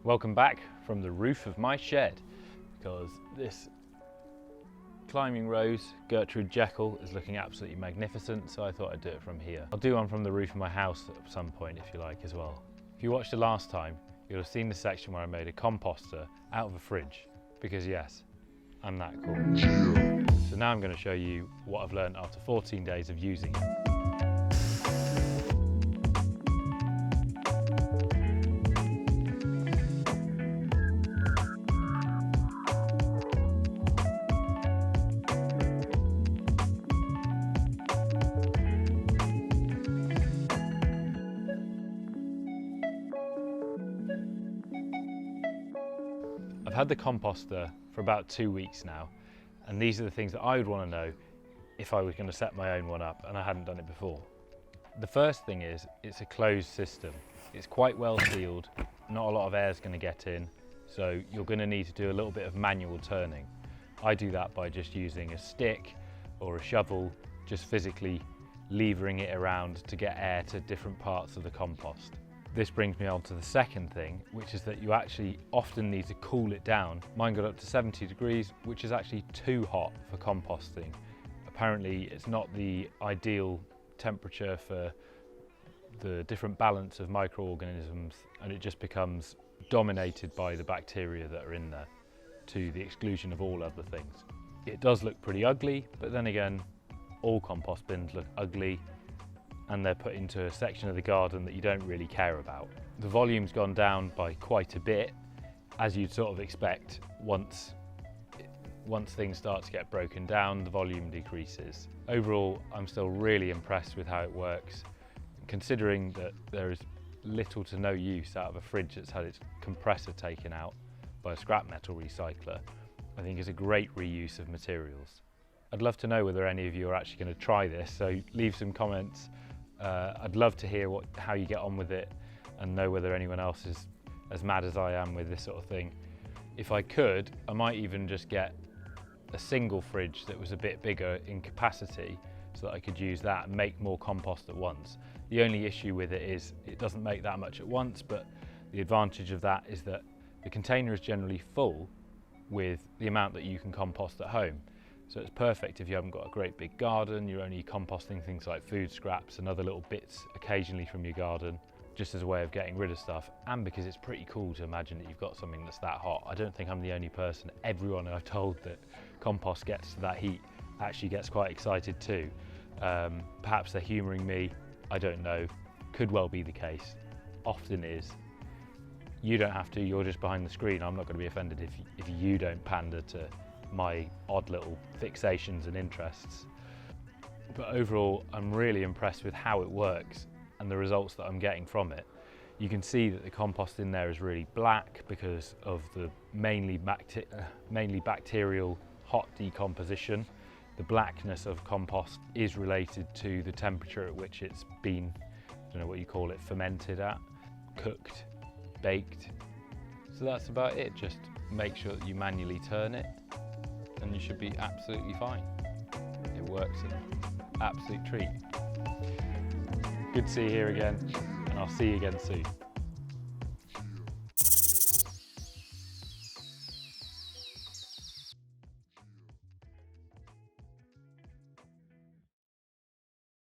Welcome back from the roof of my shed, because this climbing rose Gertrude Jekyll is looking absolutely magnificent, so I thought I'd do it from here. I'll do one from the roof of my house at some point if you like as well. If you watched the last time, you'll have seen the section where I made a composter out of a fridge, because yes, I'm that cool. So now I'm going to show you what I've learned after 14 days of using it. I've had the composter for about 2 weeks now, and these are the things that I would want to know if I was going to set my own one up and I hadn't done it before. The first thing is it's a closed system. It's quite well sealed, not a lot of air is going to get in, so you're going to need to do a little bit of manual turning. I do that by just using a stick or a shovel, just physically levering it around to get air to different parts of the compost. This brings me on to the second thing, which is that you actually often need to cool it down. Mine got up to 70 degrees, which is actually too hot for composting. Apparently it's not the ideal temperature for the different balance of microorganisms, and it just becomes dominated by the bacteria that are in there, to the exclusion of all other things. It does look pretty ugly, but then again, all compost bins look ugly, and they're put into a section of the garden that you don't really care about. The volume's gone down by quite a bit, as you'd sort of expect. Once things start to get broken down, the volume decreases. Overall, I'm still really impressed with how it works, considering that there is little to no use out of a fridge that's had its compressor taken out by a scrap metal recycler. I think it's a great reuse of materials. I'd love to know whether any of you are actually going to try this, so leave some comments. I'd love to hear how you get on with it and know whether anyone else is as mad as I am with this sort of thing. If I could, I might even just get a single fridge that was a bit bigger in capacity so that I could use that and make more compost at once. The only issue with it is it doesn't make that much at once, but the advantage of that is that the container is generally full with the amount that you can compost at home. So it's perfect if you haven't got a great big garden, you're only composting things like food scraps and other little bits occasionally from your garden, just as a way of getting rid of stuff, and because it's pretty cool to imagine that you've got something that's that hot. I don't think I'm the only person. Everyone I've told that compost gets to that heat actually gets quite excited too. Perhaps they're humouring me, I don't know. Could well be the case, often is. You don't have to, you're just behind the screen. I'm not going to be offended if you don't pander to my odd little fixations and interests. But overall, I'm really impressed with how it works and the results that I'm getting from it. You can see that the compost in there is really black because of the mainly bacterial hot decomposition. The blackness of compost is related to the temperature at which it's been, I don't know what you call it, fermented at, cooked, baked. So that's about it. Just make sure that you manually turn it, and you should be absolutely fine. It works, an absolute treat. Good to see you here again, and I'll see you again soon.